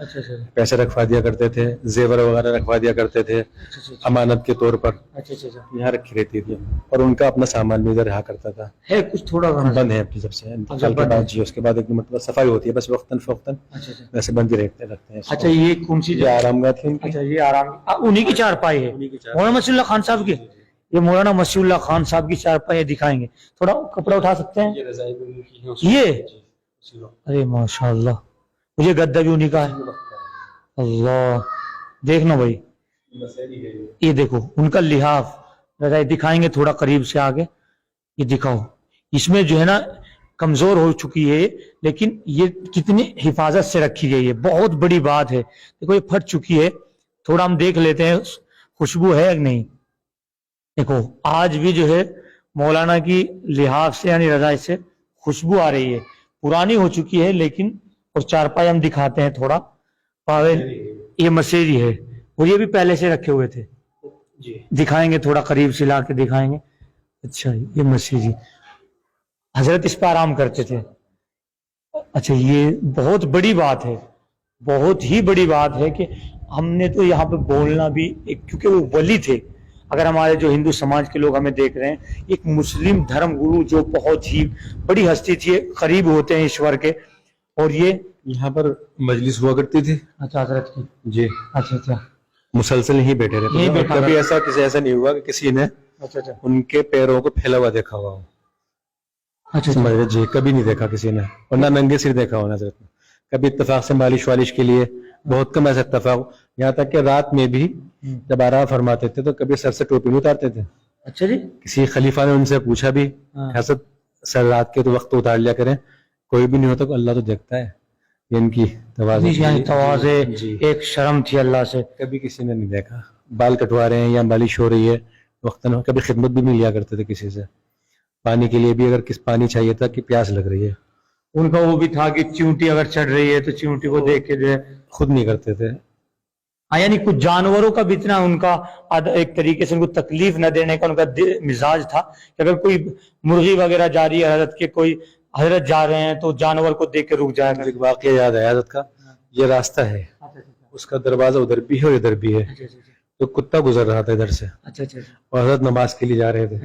اچھا اچھا پیسے رکھوا دیا کرتے تھے, زیور وغیرہ رکھوا دیا کرتے تھے امانت کے طور پر, اچھا اچھا یہاں رکھی رہتی تھی, اور ان کا اپنا سامان بھی ادھر رہا کرتا تھا. ہے کچھ تھوڑا گھنا بند ہے ابھی جب سے انتقال کے بعد جی, اس کے بعد ایک مرتبہ صفائی ہوتی ہے بس وقتاً فوقتاً, اچھا اچھا ویسے بند ہی رکھتے ہیں. اچھا یہ کون سی یہ آرام گاہ تھی ان کی. اچھا یہ آرام انہی کی چارپائی ہے مولانا مسیح اللہ خان صاحب کی. یہ مولانا مسیح اللہ خان صاحب کی چارپائی دکھائیں گے, تھوڑا کپڑا اٹھا سکتے ہیں یہ. ارے ماشاء اللہ, مجھے گدا بھی انہی کا ہے. اللہ دیکھنا بھائی, یہ دیکھو ان کا لحاف رضائی دکھائیں گے تھوڑا قریب سے آگے. یہ دکھاؤ, اس میں جو ہے نا کمزور ہو چکی ہے لیکن یہ کتنی حفاظت سے رکھی گئی ہے, بہت بڑی بات ہے. دیکھو یہ پھٹ چکی ہے, تھوڑا ہم دیکھ لیتے ہیں خوشبو ہے کہ نہیں. دیکھو آج بھی جو ہے مولانا کی لحاف سے یعنی رضائی سے خوشبو آ رہی ہے. پرانی ہو چکی ہے لیکن, اور چارپائی ہم دکھاتے ہیں تھوڑا پاویل, یہ مسیری ہے اور یہ بھی پہلے سے رکھے ہوئے تھے. دکھائیں گے تھوڑا قریب سے لا کے دکھائیں گے. اچھا یہ مسیری حضرت اس پہ آرام کرتے تھے. اچھا یہ بہت بڑی بات ہے, بہت ہی بڑی بات ہے کہ ہم نے تو یہاں پہ بولنا بھی کیونکہ وہ ولی تھے. اگر ہمارے جو ہندو سماج کے لوگ ہمیں دیکھ رہے ہیں, ایک مسلم دھرم گرو جو بہت ہی بڑی ہستی تھی, قریب ہوتے ہیں ایشور کے, اور یہ یہاں پر مجلس ہوا کرتی تھی. اچھا حضرت کی جی اچھا اچھا مسلسل ہی بیٹھے رہتے یہیں تھے. بیٹھا کبھی ایسا نہیں ہوا کہ کسی نے اچھا اچھا ان کے پیروں کو پھیلا ہوا دیکھا ہوا ہو. اچھا سمجھ رہے جی, کبھی نہیں دیکھا کسی نے, اور نہ ننگے سر دیکھا ہونا حضرت نے. کبھی اتفاق سے مالش والش کے لیے بہت کم ایسا اتفاق, یہاں تک کہ رات میں بھی جب آرام فرماتے تھے تو کبھی سر سے ٹوپی نہیں اتارتے تھے. اچھا جی کسی خلیفہ نے ان سے پوچھا بھی, حضرت سر رات کے تو وقت اتار لیا کریں, کوئی بھی نہیں ہوتا تو اللہ تو دیکھتا ہے. یہ ان کی تواضع ایک شرم تھی اللہ سے. کبھی کسی نے نہیں دیکھا. بال کٹوا رہے ہیں یا مالش ہو رہی ہے وقتاً, کبھی خدمت بھی نہیں لیا کرتے تھے کسی سے. پانی کے لیے بھی اگر کس پانی چاہیے تھا کہ پیاس لگ رہی ہے, ان کا وہ بھی تھا کہ چیونٹی اگر چڑھ رہی ہے تو چیونٹی کو دیکھ کے جو ہے خود نہیں کرتے تھے. یعنی کچھ جانوروں کا بھی اتنا ان کا ایک طریقے سے ان کو تکلیف نہ دینے کا ان کا مزاج تھا کہ اگر کوئی مرغی وغیرہ جا رہی ہے حضرت کے, کوئی حضرت جا رہے ہیں تو جانور کو دیکھ کے رک جایا کرتے. ایک واقعہ یاد ہے حضرت کا, یہ راستہ ہے, اس کا دروازہ ادھر بھی ہے اور ادھر بھی ہے, تو کتا گزر رہا تھا ادھر سے, اور حضرت نماز کے لیے جا رہے تھے.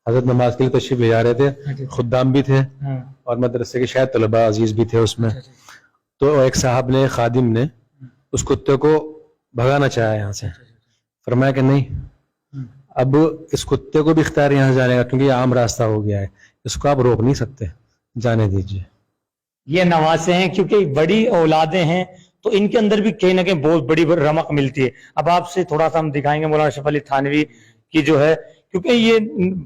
حضرت نماز کے لیے تشریف لے جا رہے تھے, خدام بھی تھے اور مدرسے کے شاید طلباء عزیز بھی تھے اس میں. تو ایک صاحب نے, خادم نے اس کتے کو بھگانا چاہا یہاں سے. فرمایا کہ نہیں, اب اس کتے کو بھی اختیار یہاں سے جانے کا, کیونکہ یہ عام راستہ ہو گیا ہے, اس کو آپ روک نہیں سکتے, جانے دیجیے. یہ نواسے ہیں کیونکہ بڑی اولادیں ہیں تو ان کے اندر بھی کہیں نہ کہیں بہت بڑی رمق ملتی ہے. اب آپ سے تھوڑا سا ہم دکھائیں گے مولانا اشرف علی تھانوی کی جو ہے, کیونکہ یہ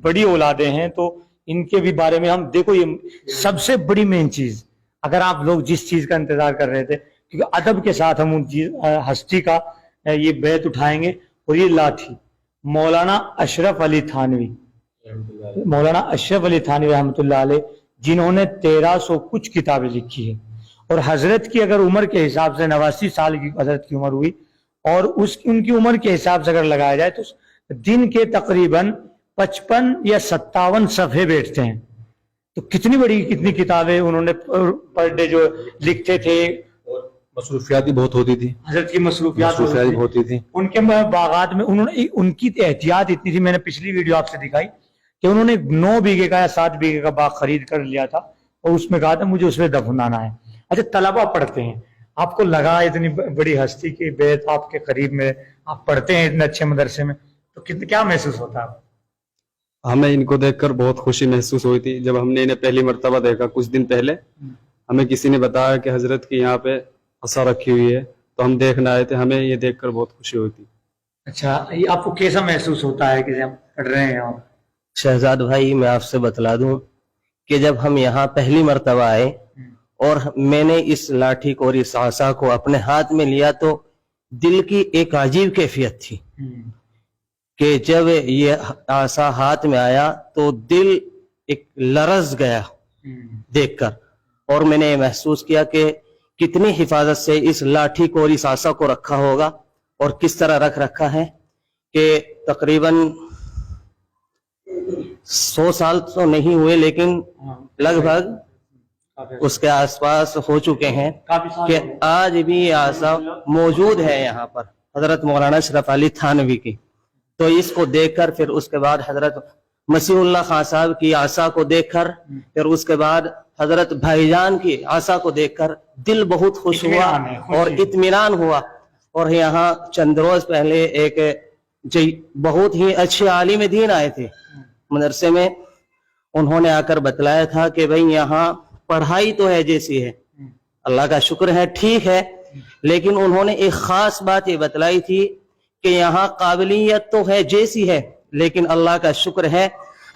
بڑی اولادیں ہیں تو ان کے بھی بارے میں ہم دیکھو. یہ سب سے بڑی مین چیز, اگر آپ لوگ جس چیز کا انتظار کر رہے تھے, کیونکہ ادب کے ساتھ ہم ان چیز ہستی کا یہ بیت اٹھائیں گے. اور یہ لاٹھی مولانا اشرف علی تھانوی, مولانا اشرف علی تھانوی رحمۃ اللہ علیہ, جنہوں نے 1300 کچھ کتابیں لکھی ہیں. اور حضرت کی اگر عمر کے حساب سے 89 سال کی حضرت کی عمر ہوئی, اور ان کی عمر کے حساب سے اگر لگایا جائے تو دن کے تقریباً 55 یا 57 صفحے بیٹھتے ہیں. تو کتنی کتابیں انہوں نے پر ڈے جو لکھتے تھے. مصروفیات بھی بہت ہوتی تھی, حضرت کی مصروفیات بہت ہوتی تھی. ان کے باغات میں انہوں نے, ان کی احتیاط اتنی تھی, میں نے پچھلی ویڈیو آپ سے دکھائی کہ انہوں نے 9 بیگھے کا یا 7 بیگھے کا باغ خرید کر لیا تھا, اور اس میں کہا تھا مجھے اس میں دفنانا ہے. اچھا طلبہ پڑھتے ہیں, آپ کو لگا اتنی بڑی ہستی کی بیت آپ کے قریب میں, آپ پڑھتے ہیں اتنے اچھے مدرسے میں, تو کیا محسوس ہوتا ہے؟ ہمیں ان کو دیکھ کر بہت خوشی محسوس ہوئی تھی. جب ہم نے انہیں پہلی مرتبہ دیکھا کچھ دن پہلے, ہمیں کسی نے بتایا کہ حضرت کی یہاں پہ عصا رکھی ہوئی ہے, تو ہم دیکھنا آئے تھے. ہمیں یہ دیکھ کر بہت خوشی ہوئی تھی. اچھا یہ آپ کو کیسا محسوس ہوتا ہے کہ ہم پڑھ رہے ہیں؟ شہزاد بھائی میں آپ سے بتلا دوں کہ جب ہم یہاں پہلی مرتبہ آئے اور میں نے اس لاٹھی کو اور اس عصا کو اپنے ہاتھ میں لیا تو دل کی ایک عجیب کیفیت تھی کہ جب یہ عصا ہاتھ میں آیا تو دل ایک لرز گیا دیکھ کر, اور میں نے یہ محسوس کیا کہ کتنی حفاظت سے اس لاٹھی کو اور اس عصا کو رکھا ہوگا, اور کس طرح رکھ رکھا ہے کہ تقریباً 100 سال تو نہیں ہوئے لیکن لگ بھگ اس کے آس پاس ہو چکے ہیں کافی سال کہ آج بھی یہ آسا موجود ہے یہاں پر حضرت مولانا اشرف علی تھانوی کی. تو اس کو دیکھ کر پھر اس کے بعد حضرت مسیح اللہ خان صاحب کی آسا کو دیکھ کر پھر اس کے بعد حضرت بھائی جان کی آسا کو دیکھ کر دل بہت خوش ہوا اور اطمینان ہوا. اور یہاں چند روز پہلے ایک بہت ہی اچھے عالم دین آئے تھے مدرسے میں. انہوں نے آ کر بتلایا تھا کہ بھئی یہاں پڑھائی تو ہے جیسی ہے, اللہ کا شکر ہے, ٹھیک ہے, لیکن انہوں نے ایک خاص بات یہ بتلائی تھی کہ یہاں قابلیت تو ہے جیسی ہے, لیکن اللہ کا شکر ہے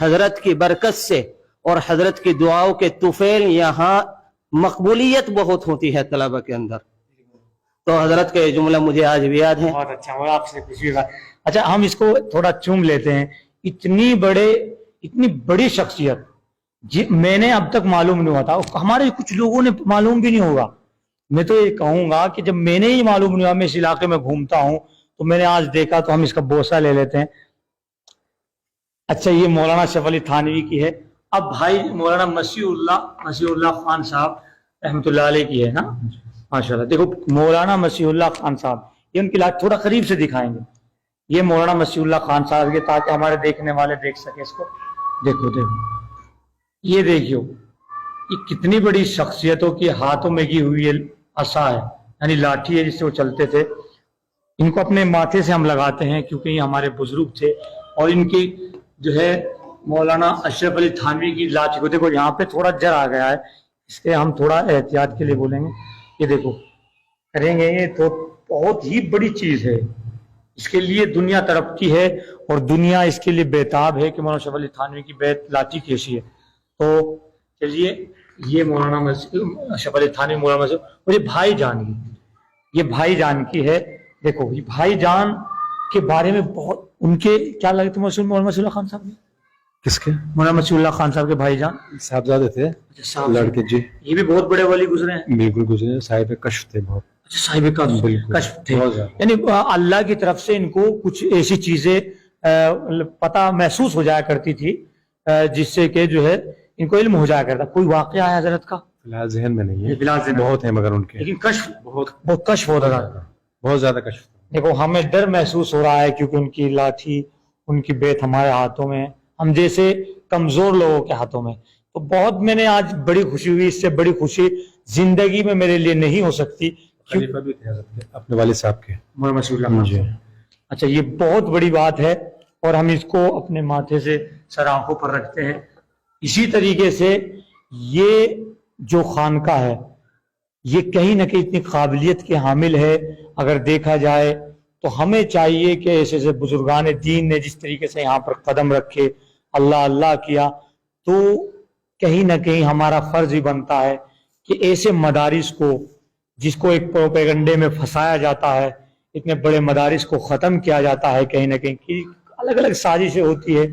حضرت کی برکت سے اور حضرت کی دعاؤں کے طفیل یہاں مقبولیت بہت ہوتی ہے طلبہ کے اندر. تو حضرت کا یہ جملہ مجھے آج بھی یاد ہے. بہت اچھا, اور آپ سے خوشی ہوگا. اچھا ہم اس کو تھوڑا چوم لیتے ہیں. اتنی بڑی شخصیت میں نے اب تک معلوم نہیں ہوا تھا, ہمارے کچھ لوگوں نے معلوم بھی نہیں ہوگا. میں تو یہ کہوں گا کہ جب میں نے ہی معلوم نہیں ہوا, میں اس علاقے میں گھومتا ہوں تو میں نے آج دیکھا, تو ہم اس کا بوسہ لے لیتے ہیں. اچھا یہ مولانا اشرف علی تھانوی کی ہے. اب بھائی مولانا مسیح اللہ خان صاحب رحمۃ اللہ علیہ کی ہے نا, ماشاءاللہ. دیکھو مولانا مسیح اللہ خان صاحب, یہ ان کی لات تھوڑا قریب سے دکھائیں گے. یہ مولانا مسیح اللہ خان صاحب کے, تاکہ ہمارے دیکھنے والے دیکھ سکے اس کو. دیکھو یہ دیکھیو, یہ کتنی بڑی شخصیتوں کی ہاتھوں میں کی ہوئی عصا ہے, یعنی لاٹھی ہے جس سے وہ چلتے تھے. ان کو اپنے ماتھے سے ہم لگاتے ہیں کیونکہ یہ ہمارے بزرگ تھے. اور ان کی جو ہے مولانا اشرف علی تھانوی کی لاٹھی کو دیکھو, یہاں پہ تھوڑا جر آ گیا ہے, اس کے ہم تھوڑا احتیاط کے لیے بولیں گے. یہ دیکھو کریں گے, یہ تو بہت ہی بڑی چیز ہے. اس کے لیے دنیا تڑپتی ہے اور دنیا اس کے لیے بیتاب ہے کہ مولانا اشرف علی تھانوی کی لاٹھی کیسی ہے. تو چلیے یہ مولانا اشرف علی تھانوی مولانا مسیح, اور یہ بھائی جان کی, یہ بھائی جان کی ہے. دیکھو یہ بھائی جان کے بارے میں بہت, ان کے کیا لگتے مولانا مسیح اللہ خان صاحب نے, کس کے؟ مولانا مسیح اللہ خان صاحب کے بھائی جان صاحبزادے تھے لڑکے. جی یہ بھی بہت بڑے ولی گزرے ہیں. بالکل گزرے, صاحب کشف تھے بہت. صاحب کا کشف تھے, یعنی اللہ کی طرف سے ان کو کچھ ایسی چیزیں پتہ محسوس ہو جایا کرتی تھی جس سے کہ جو ہے ان کو علم ہو جایا کرتا. کوئی واقعہ ہے حضرت کا فی الحال ذہن میں نہیں ہے, ذہن بہت ہیں مگر ان کے, لیکن کشف بہت کشف ہوتا تھا, بہت زیادہ کشف. دیکھو ہمیں ڈر محسوس ہو رہا ہے کیونکہ ان کی لاٹھی, ان کی بیت ہمارے ہاتھوں میں, ہم جیسے کمزور لوگوں کے ہاتھوں میں. تو بہت میں نے آج بڑی خوشی ہوئی, اس سے بڑی خوشی زندگی میں میرے لیے نہیں ہو سکتی. خلیفہ بھی تھے حضرت کے, اپنے والد صاحب کے, مولانا مسیح اللہ جی. اچھا یہ بہت بڑی بات ہے اور ہم اس کو اپنے ماتھے سے سر آنکھوں پر رکھتے ہیں. اسی طریقے سے یہ جو خانقاہ ہے یہ کہیں نہ کہیں اتنی قابلیت کے حامل ہے. اگر دیکھا جائے تو ہمیں چاہیے کہ ایسے بزرگان دین نے جس طریقے سے یہاں پر قدم رکھے, اللہ اللہ کیا, تو کہیں نہ کہیں ہمارا فرض ہی بنتا ہے کہ ایسے مدارس کو, جس کو ایک پروپیگنڈے میں پھنسایا جاتا ہے, اتنے بڑے مدارس کو ختم کیا جاتا ہے کہیں نہ کہیں, الگ الگ سازشیں ہوتی ہے,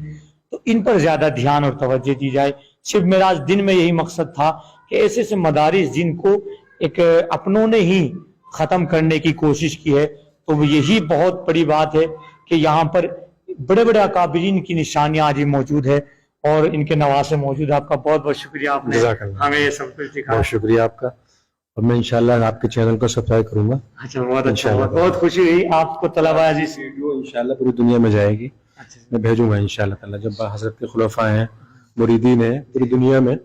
تو ان پر زیادہ دھیان اور توجہ دی جائے. صرف میرا آج دن میں یہی مقصد تھا کہ ایسے ایسے مدارس جن کو ایک اپنوں نے ہی ختم کرنے کی کوشش کی ہے, تو یہی بہت بڑی بات ہے کہ یہاں پر بڑے بڑے اکابرین کی نشانیاں آج موجود ہے اور ان کے نواسے موجود ہے. آپ کا بہت بہت شکریہ, آپ نے ہمیں یہ سب کچھ دکھایا. بہت شکریہ آپ کا, اور میں انشاءاللہ آپ کے چینل کو سبسکرائب کروں گا. اچھا بہت اچھا, بہت خوشی ہوئی. آپ کو طلبہ عزیز ویڈیو انشاءاللہ پوری دنیا میں جائے گی, میں بھیجوں گا انشاءاللہ تعالی. جب حضرت کے خلفاء ہیں, مریدین ہیں پوری دنیا میں,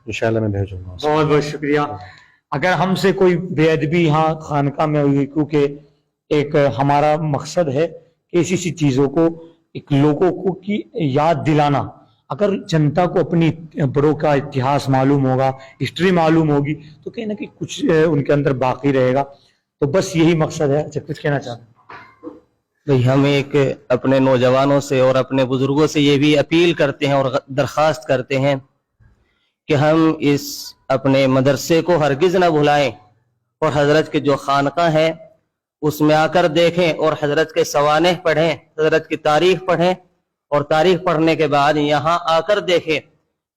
انشاءاللہ میں بھیجوں گا. بہت بہت شکریہ. اگر ہم سے کوئی بے ادبی یہاں خانقاہ میں ہوئی, کیونکہ ایک ہمارا مقصد ہے کہ ایسی چیزوں کو ایک لوگوں کو کی یاد دلانا. اگر جنتا کو اپنی بڑوں کا اتہاس معلوم ہوگا, ہسٹری معلوم ہوگی, تو کہیں نہ کہیں کچھ ان کے اندر باقی رہے گا. تو بس یہی مقصد ہے. اچھا کچھ کہنا چاہتے ہیں؟ ہم ایک اپنے نوجوانوں سے اور اپنے بزرگوں سے یہ بھی اپیل کرتے ہیں اور درخواست کرتے ہیں کہ ہم اس اپنے مدرسے کو ہرگز نہ بھلائیں, اور حضرت کے جو خانقاہ ہے اس میں آ کر دیکھیں اور حضرت کے سوانح پڑھیں, حضرت کی تاریخ پڑھیں, اور تاریخ پڑھنے کے بعد یہاں آ کر دیکھیں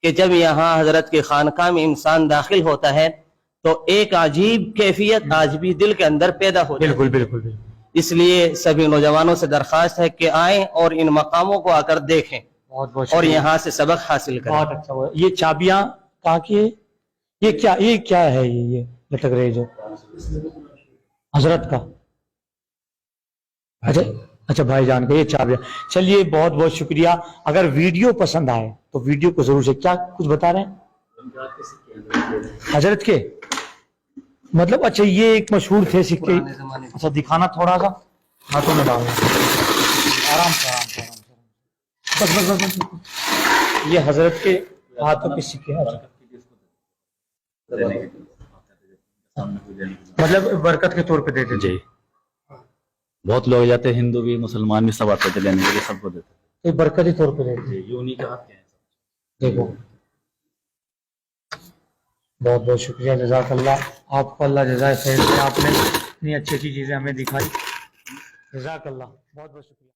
کہ جب یہاں حضرت کے خانقاہ میں انسان داخل ہوتا ہے تو ایک عجیب کیفیت آج بھی دل کے اندر پیدا ہوتی ہے. بالکل بالکل بالکل. اس لیے سبھی نوجوانوں سے درخواست ہے کہ آئیں اور ان مقاموں کو آ کر دیکھیں بہت بہت اور یہاں سے سبق حاصل کریں. بہت اچھا ہوا. یہ چابیاں کہاں کی ہے؟ یہ کیا ہے یہ لٹک رہے جو حضرت کا؟ اچھا بھائی جان کا یہ چابیاں. چلیے بہت بہت شکریہ. اگر ویڈیو پسند آئے تو ویڈیو کو ضرور سے کیا کچھ بتا رہے ہیں حضرت کے مطلب. اچھا یہ ایک مشہور تھے سکے. اچھا دکھانا تھوڑا سا ہاتھوں میں ڈالنا. آرام سے بس. یہ حضرت کے ہاتھوں کے سکے مطلب برکت کے طور پہ دیتے جی. بہت لوگ جاتے ہیں, ہندو بھی مسلمان بھی سب آتے تھے لینے کے لیے, سب کو دیتے یہ برکتی طور پہ دیتے تھے. یہ انہیں کے ہاتھ کے ہیں. دیکھو. بہت بہت شکریہ. جزاک اللہ. آپ کو اللہ جزائے خیر سے آپ نے اتنی اچھی اچھی چیزیں ہمیں دکھائی. جزاک اللہ. بہت بہت شکریہ.